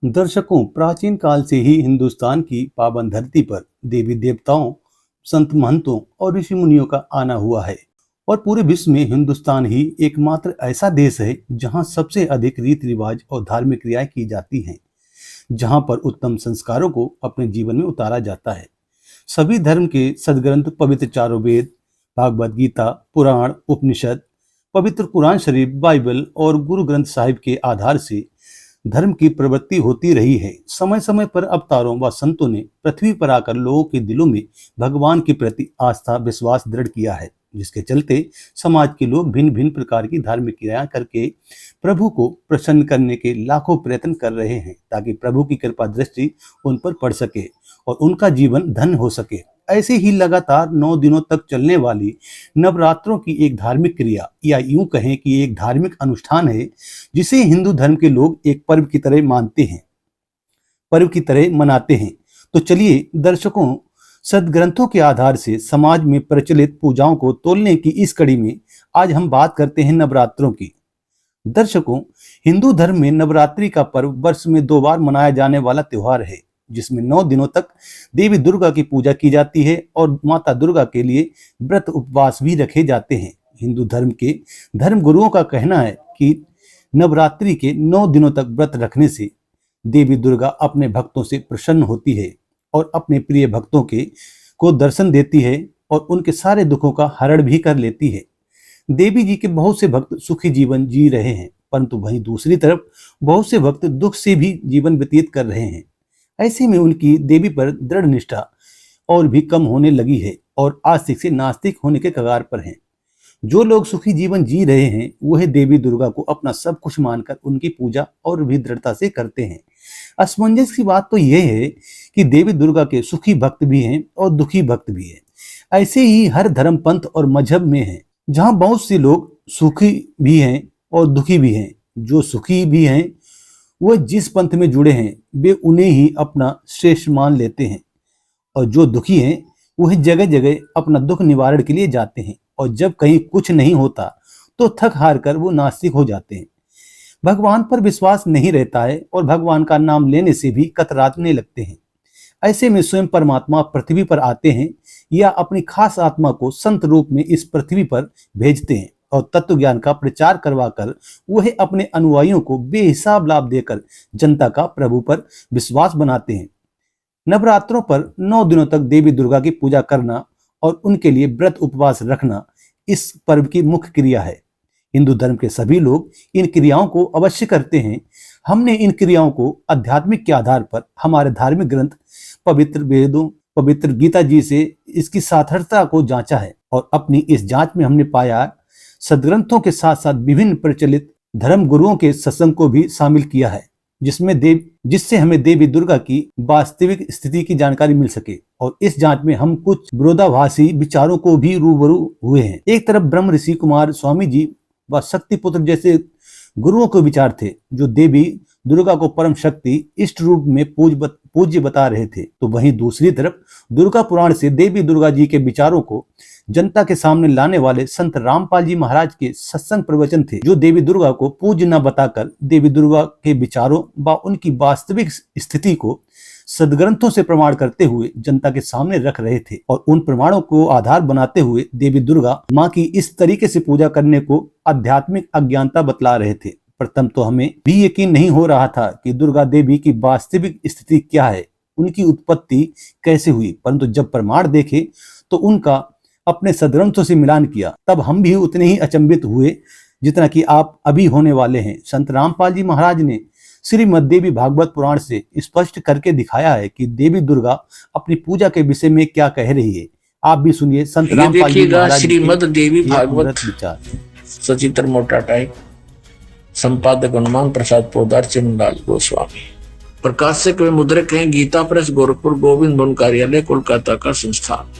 दर्शकों, प्राचीन काल से ही हिंदुस्तान की पावन धरती पर देवी देवताओं, संत महंतों और ऋषि मुनियों का आना हुआ है। और पूरे विश्व में हिंदुस्तान ही एकमात्र ऐसा देश है जहां सबसे अधिक रीति रिवाज और धार्मिक क्रियाएं की जाती हैं, जहां पर उत्तम संस्कारों को अपने जीवन में उतारा जाता है। सभी धर्म के सदग्रंथ, पवित्र चारों वेद, भागवत गीता, पुराण, उपनिषद, पवित्र कुरान शरीफ, बाइबल और गुरु ग्रंथ साहिब के आधार से धर्म की प्रवृत्ति होती रही है। समय समय पर अवतारों व संतों ने पृथ्वी पर आकर लोगों के दिलों में भगवान के प्रति आस्था विश्वास दृढ़ किया है, जिसके चलते समाज के लोग भिन्न भिन्न प्रकार की धार्मिक क्रियाएं करके प्रभु को प्रसन्न करने के लाखों प्रयत्न कर रहे हैं, ताकि प्रभु की कृपा दृष्टि उन पर पड़ सके और उनका जीवन धन्य हो सके। ऐसे ही लगातार 9 दिनों तक चलने वाली नवरात्रों की एक धार्मिक क्रिया, या यूं कहें कि एक धार्मिक अनुष्ठान है, जिसे हिंदू धर्म के लोग एक पर्व की तरह मानते हैं, पर्व की तरह मनाते हैं। तो चलिए दर्शकों, सदग्रंथों के आधार से समाज में प्रचलित पूजाओं को तोलने की इस कड़ी में आज हम बात करते हैं नवरात्रों की। दर्शकों, हिंदू धर्म में नवरात्रि का पर्व वर्ष में 2 बार मनाया जाने वाला त्योहार है, जिसमें 9 दिनों तक देवी दुर्गा की पूजा की जाती है और माता दुर्गा के लिए व्रत उपवास भी रखे जाते हैं। हिंदू धर्म के धर्म गुरुओं का कहना है कि नवरात्रि के 9 दिनों तक व्रत रखने से देवी दुर्गा अपने भक्तों से प्रसन्न होती है और अपने प्रिय भक्तों को दर्शन देती है और उनके सारे दुखों का हरण भी कर लेती है। देवी जी के बहुत से भक्त सुखी जीवन जी रहे हैं, परंतु वहीं दूसरी तरफ बहुत से भक्त दुख से भी जीवन व्यतीत कर रहे हैं। ऐसे में उनकी देवी पर दृढ़ निष्ठा और भी कम होने लगी है और आस्तिक से नास्तिक होने के कगार पर हैं। जो लोग सुखी जीवन जी रहे हैं, वह देवी दुर्गा को अपना सब कुछ मानकर उनकी पूजा और भी दृढ़ता से करते हैं। असमंजस की बात तो यह है कि देवी दुर्गा के सुखी भक्त भी हैं और दुखी भक्त भी हैं। ऐसे ही हर धर्म, पंथ और मजहब में है, जहां बहुत से लोग सुखी भी हैं और दुखी भी हैं। जो सुखी भी हैं वह जिस पंथ में जुड़े हैं वे उन्हें ही अपना श्रेष्ठ मान लेते हैं, और जो दुखी हैं वह जगह जगह अपना दुख निवारण के लिए जाते हैं, और जब कहीं कुछ नहीं होता तो थक हार कर वो नास्तिक हो जाते हैं। भगवान पर विश्वास नहीं रहता है और भगवान का नाम लेने से भी कतराने लगते हैं। ऐसे में स्वयं परमात्मा पृथ्वी पर आते हैं या अपनी खास आत्मा को संत रूप में इस पृथ्वी पर भेजते हैं और तत्व ज्ञान का प्रचार करवाकर वह अपने अनुयायियों को बेहिसाब लाभ देकर जनता का प्रभु पर विश्वास बनाते हैं। नवरात्रों पर 9 दिनों तक देवी दुर्गा की पूजा करना और उनके लिए व्रत उपवास रखना इस पर्व की मुख्य क्रिया है। हिंदू धर्म के सभी लोग इन क्रियाओं को अवश्य करते हैं। हमने इन क्रियाओं को आध्यात्मिक के आधार पर हमारे धार्मिक ग्रंथ, पवित्र वेदों, पवित्र गीता जी से इसकी सार्थकता को जांचा है, और अपनी इस जांच में हमने पाया सदग्रंथों के साथ साथ विभिन्न प्रचलित धर्म गुरुओं के सत्संग को भी शामिल किया है, जिससे हमें देवी दुर्गा की वास्तविक स्थिति की जानकारी मिल सके। और इस जांच में हम कुछ विरोधाभासी विचारों को भी रूबरू हुए हैं। एक तरफ ब्रह्म ऋषि कुमार स्वामी जी व शक्ति पुत्र जैसे गुरुओं के विचार थे, जो देवी दुर्गा को परम शक्ति इष्ट रूप में पूज्य बता रहे थे, तो वहीं दूसरी तरफ दुर्गा पुराण से देवी दुर्गा जी के विचारों को जनता के सामने लाने वाले संत रामपाल जी महाराज के सत्संग प्रवचन थे, जो देवी दुर्गा को पूज्य न बताकर देवी दुर्गा के विचारों व उनकी वास्तविक स्थिति को सदग्रंथों से प्रमाण करते हुए जनता के सामने रख रहे थे, और उन प्रमाणों को आधार बनाते हुए देवी दुर्गा माँ की इस तरीके से पूजा करने को आध्यात्मिक अज्ञानता बतला रहे थे। प्रथम तो हमें भी यकीन नहीं हो रहा था कि दुर्गा देवी की वास्तविक स्थिति क्या है, उनकी उत्पत्ति कैसे हुई, परंतु जब प्रमाण देखे तो उनका अपने सदग्रंथों से मिलान किया, तब हम भी उतने ही अचंभित हुए जितना कि आप अभी होने वाले हैं। संत रामपाल जी महाराज ने श्रीमद् देवी भागवत पुराण से स्पष्ट करके दिखाया है कि देवी दुर्गा अपनी पूजा के विषय में क्या कह रही है। आप भी सुनिए संत रामपाल जी महाराज श्रीमद् देवी भागवत विचार। सचित्र मोटा टाइप, संपादक हनुमान प्रसाद पोदार, चिमनलाल गोस्वामी। प्रकाशक व मुद्रक हैं गीता प्रेस, गोरखपुर, गोविंद भवन कार्यालय, कोलकाता का संस्थान।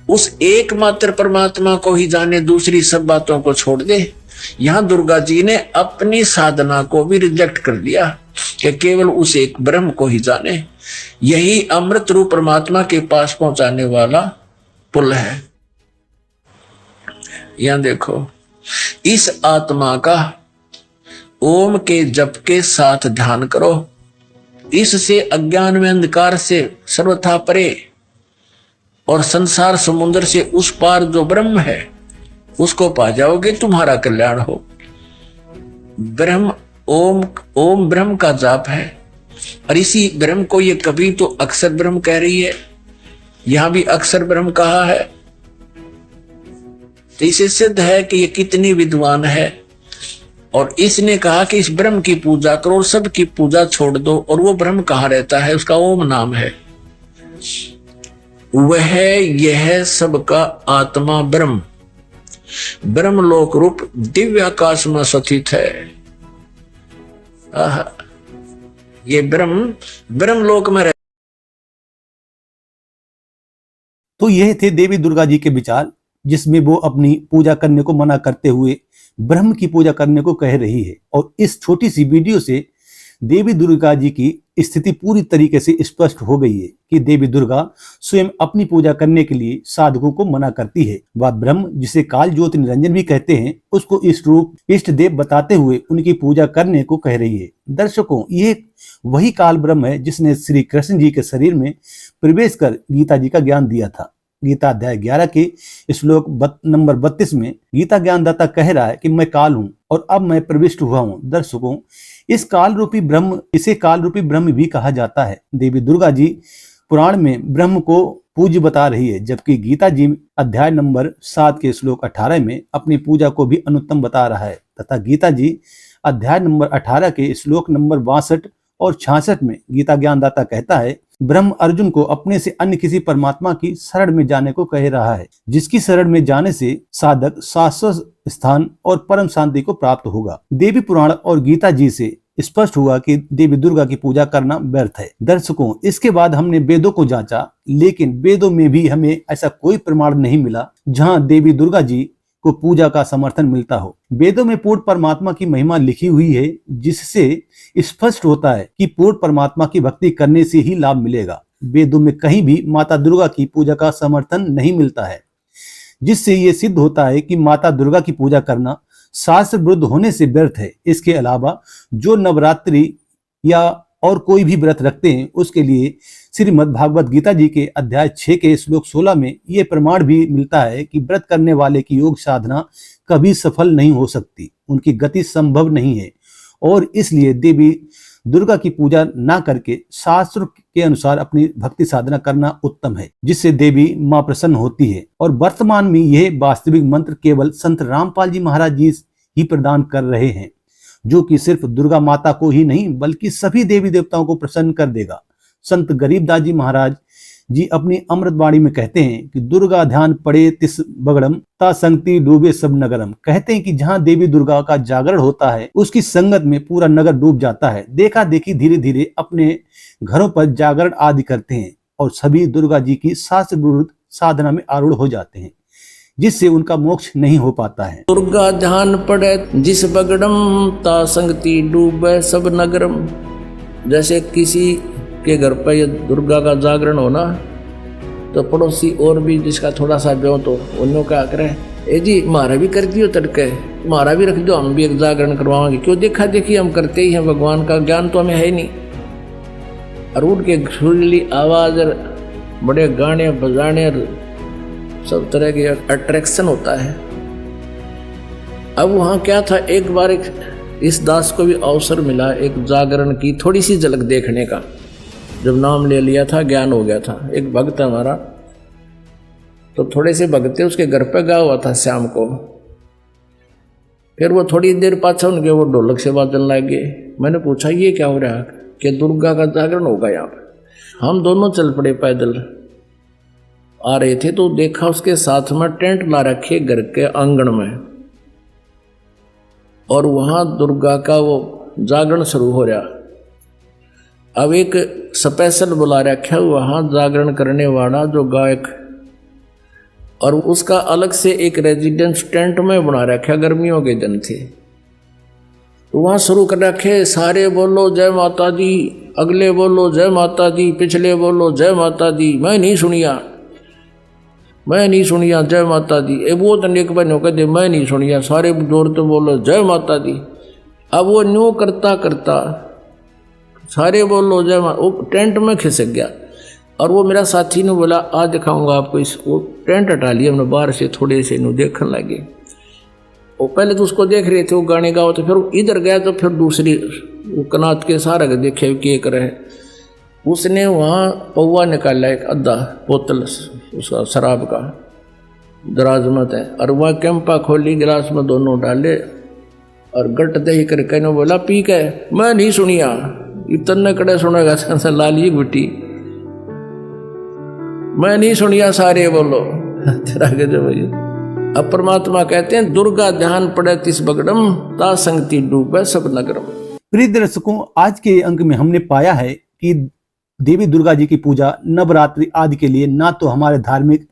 उस एकमात्र परमात्मा को ही जाने, दूसरी सब बातों को छोड़ दे। यहाँ दुर्गा जी ने अपनी साधना को भी रिजेक्ट कर दिया कि केवल उस एक ब्रह्म को ही जाने। यही अमृत रूप परमात्मा के पास पहुंचाने वाला पुल है। यहां देखो, इस आत्मा का ओम के जप के साथ ध्यान करो, इससे अज्ञान में अंधकार से सर्वथा परे और संसार समुद्र से उस पार जो ब्रह्म है उसको पा जाओगे, तुम्हारा कल्याण हो। ब्रह्म ओम, ओम ब्रह्म का जाप है और इसी ब्रह्म को ये कभी तो अक्षर ब्रह्म कह रही है, यहां भी अक्षर ब्रह्म कहा है। तो इसे सिद्ध है कि ये कितनी विद्वान है। और इसने कहा कि इस ब्रह्म की पूजा करो और सबकी पूजा छोड़ दो। और वो ब्रह्म कहाँ रहता है? उसका ओम नाम है। वह यह सबका आत्मा ब्रह्म ब्रह्मलोक रूप दिव्य आकाश में स्थित है। ये ब्रह्मलोक में रह। तो यह थे देवी दुर्गा जी के विचार, जिसमें वो अपनी पूजा करने को मना करते हुए ब्रह्म की पूजा करने को कह रही है। और इस छोटी सी वीडियो से देवी दुर्गा जी की स्थिति पूरी तरीके से स्पष्ट हो गई है कि देवी दुर्गा स्वयं अपनी पूजा करने के लिए साधकों को मना करती है। वह ब्रह्म, जिसे काल ज्योति निरंजन भी कहते हैं, उसको इष्ट रूप इष्ट देव बताते हुए उनकी पूजा करने को कह रही है। दर्शकों, ये वही काल ब्रह्म है जिसने श्री कृष्ण जी के शरीर में प्रवेश कर गीता जी का ज्ञान दिया था। गीता अध्याय 11 के श्लोक नंबर 32 में गीता ज्ञानदाता कह रहा है कि मैं काल हूं और अब मैं प्रविष्ट हुआ हूं। दर्शकों, इस काल रूपी ब्रह्म, इसे काल रूपी ब्रह्म भी कहा जाता है। देवी दुर्गा जी पुराण में ब्रह्म को पूज्य बता रही है, जबकि गीता जी अध्याय नंबर 7 के श्लोक 18 में अपनी पूजा को भी अनुत्तम बता रहा है। तथा गीता जी अध्याय नंबर 18 के श्लोक नंबर 62 और 66 में गीता ज्ञानदाता कहता है, ब्रह्म अर्जुन को अपने से अन्य किसी परमात्मा की शरण में जाने को कह रहा है, जिसकी शरण में जाने से साधक शाश्वत स्थान और परम शांति को प्राप्त होगा। देवी पुराण और गीता जी से स्पष्ट हुआ कि देवी दुर्गा की पूजा करना व्यर्थ है। दर्शकों, इसके बाद हमने वेदों को जांचा, लेकिन वेदों में भी हमें ऐसा कोई प्रमाण नहीं मिला जहां देवी दुर्गा जी को पूजा का समर्थन मिलता हो। वेदों में पूर्ण परमात्मा की महिमा लिखी हुई है, जिससे स्पष्ट होता है कि पूर्ण परमात्मा की भक्ति करने से ही लाभ मिलेगा। वेदों में कहीं भी माता दुर्गा की पूजा का समर्थन नहीं मिलता है, जिससे ये सिद्ध होता है कि माता दुर्गा की पूजा करना शास्त्र विरुद्ध होने से व्यर्थ है। इसके अलावा जो नवरात्रि या और कोई भी व्रत रखते हैं, उसके लिए श्रीमद् भागवत गीता जी के अध्याय 6 के श्लोक 16 में ये प्रमाण भी मिलता है कि व्रत करने वाले की योग साधना कभी सफल नहीं हो सकती, उनकी गति संभव नहीं है। और इसलिए देवी दुर्गा की पूजा ना करके शास्त्र के अनुसार अपनी भक्ति साधना करना उत्तम है, जिससे देवी मां प्रसन्न होती है। और वर्तमान में यह वास्तविक मंत्र केवल संत रामपाल जी महाराज जी ही प्रदान कर रहे हैं, जो कि सिर्फ दुर्गा माता को ही नहीं बल्कि सभी देवी देवताओं को प्रसन्न कर देगा। संत गरीबदास जी महाराज जी अपनी अमृतवाणी में कहते हैं कि दुर्गा ध्यान पड़े तिस बगड़म ता संगति डूबे सब नगरम। कहते हैं कि जहां देवी दुर्गा का जागरण होता है, उसकी संगत में पूरा नगर डूब जाता है। देखा देखी धीरे धीरे अपने घरों पर जागरण आदि करते हैं और सभी दुर्गा जी की शास्त्र विरुद्ध साधना में आरूढ़ हो जाते हैं, जिससे उनका मोक्ष नहीं हो पाता है। दुर्गा ध्यान पड़े जिस बगड़म ता संगति डूबे सब नगरम। जैसे किसी के घर पर ये दुर्गा का जागरण होना, तो पड़ोसी और भी जिसका थोड़ा सा ब्यो तो उन्होंने क्या करे, ए जी हमारा भी कर दियो तड़के, हमारा भी रख दो, हम भी एक जागरण करवाएंगे। क्यों देखा देखी हम करते ही हैं, भगवान का ज्ञान तो हमें है ही नहीं। और उनके सुरीली आवाज और बड़े गाने बजाने सब तरह के अट्रैक्शन होता है। अब वहाँ क्या था, एक बार इस दास को भी अवसर मिला एक जागरण की थोड़ी सी झलक देखने का। जब नाम ले लिया था, ज्ञान हो गया था। एक भक्त हमारा, तो थोड़े से भगते उसके घर पे गया हुआ था शाम को। फिर वो थोड़ी देर पाछा उनके वो ढोलक से बाजन लगे। मैंने पूछा ये क्या हो रहा है? कि दुर्गा का जागरण होगा यहाँ पे। हम दोनों चल पड़े, पैदल आ रहे थे, तो देखा उसके साथ में टेंट ला रखे घर के आंगन में, और वहां दुर्गा का वो जागरण शुरू हो रहा। अब एक स्पेशल बुला रखा वहां जागरण करने वाला जो गायक, और उसका अलग से एक रेजिडेंस टेंट में बना रखा, गर्मियों के दिन थे। तो वहां शुरू कर रखे, सारे बोलो जय माता दी, अगले बोलो जय माता दी, पिछले बोलो जय माता दी। मैं नहीं सुनिया जय माता दी। वो तो एक बहनों कहते मैं नहीं सुनिया, सारे जोर तो बोलो जय माता दी। अब वो न्यू करता करता सारे बोलो जय माँ। वो टेंट में खिसक गया और वो मेरा साथी ने बोला आज दिखाऊंगा आपको इस। वो टेंट हटा लिया हमने बाहर से, थोड़े से नु देखने लगे। वो पहले तो उसको देख रहे थे वो गाने गाओ, तो फिर इधर गया तो फिर दूसरी वो कनात के सहारा के देखे क्या कर रहे। उसने वहाँ पौवा निकाला एक आधा बोतल उसका शराब का दराज मत है, और वह कैंपा खोली गिलास में दोनों डाले और गट दही कर कहने बोला पी के। मैं नहीं सुनिया, इतने कड़े सुनेगा लाली गुटी, मैं नहीं सुनिया सारे बोलो तेरा गजब भैया। अब परमात्मा कहते हैं दुर्गा ध्यान पड़े तिस बगड़म ता संगति डूबे सब नगरम। प्रिय दर्शकों, आज के अंक में हमने पाया है कि देवी दुर्गा जी की पूजा नवरात्रि आदि के लिए ना तो हमारे धार्मिक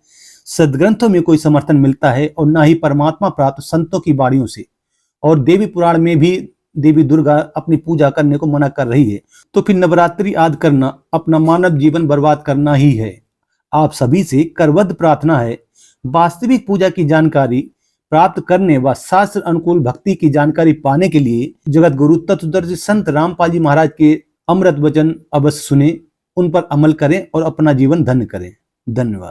सदग्रंथों में कोई समर्थन मिलता है और ना ही परमात्मा प्राप्त संतों की बाणियों से, और देवी पुराण में भी देवी दुर्गा अपनी पूजा करने को मना कर रही है। तो फिर नवरात्रि आदि करना अपना मानव जीवन बर्बाद करना ही है। आप सभी से करबद्ध प्रार्थना है, वास्तविक पूजा की जानकारी प्राप्त करने व शास्त्र अनुकूल भक्ति की जानकारी पाने के लिए जगत गुरु तत्वदर्शी संत रामपाल जी महाराज के अमृत वचन अवश्य सुने, उन पर अमल करें और अपना जीवन धन्य करें। धन्यवाद।